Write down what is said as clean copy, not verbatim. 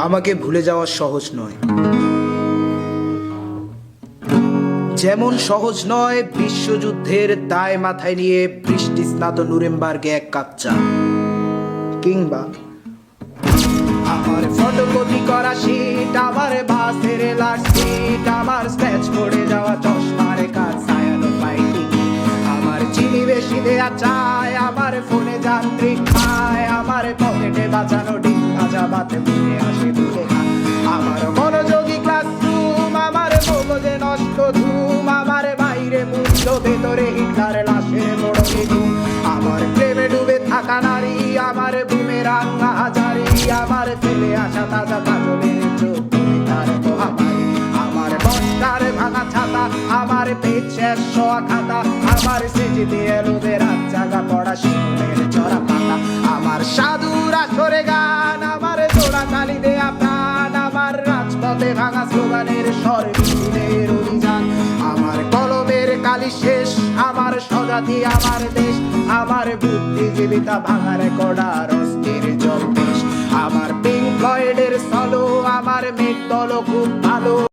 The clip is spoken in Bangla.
আমাকে ভুলে যাওয়া সহজ নয়, যেমন সহজ নয় বিশ্বযুদ্ধের দায় মাথায় নিয়ে বৃষ্টি স্নাত নুরেমবার্গে এক কাপ চা, কিংবা আমার ফটোকপি করা শীট, আমার বাসের লাস্ট সিট, আমার স্ক্র্যাচ পড়ে যাওয়া চশমার কাজ ছায়ানো পাইটি, আমার চিনি বেশি দেয়া চায়, আমার ফোনে যান্ত্রিক খায়, আমার পকেটে বাঁচানো ডিম ভাজা ভাতে ঘুরে আসে দূরে, আমার মনোযোগী ক্লাসরুম, আমার মগজে নষ্ট ধুম, আমার বাইরে মুক্ত ভেতরে হিটলার লাশের বড় ধুম, আমার প্রেমে ডুবে থাকা নারী, আমার বুমেরাং হাজারি, আমার ফেলে আসা তাজা কাজলের চোখ তার মহামারী, আমার বস্তার ভাঙা ছাতা, আমার পেট শেষ শোয়া খাতা, আমার সেজে দিয়ে লোদের রাত জাগা পড়া শিশুদের চড়া পাতা, আমার সাধুর আসরে গান, আমার জোড়া কালি দেয়া প্রাণ, আমার রাজপথে ভাঙা স্লোগানের স্বর মিছিলের অভিযান, আমার কলমের কালি শেষ, আমার স্বজাতি আমার দেশ, আমার বুদ্ধিজীবিতা ভাঙার কড়ার অস্থির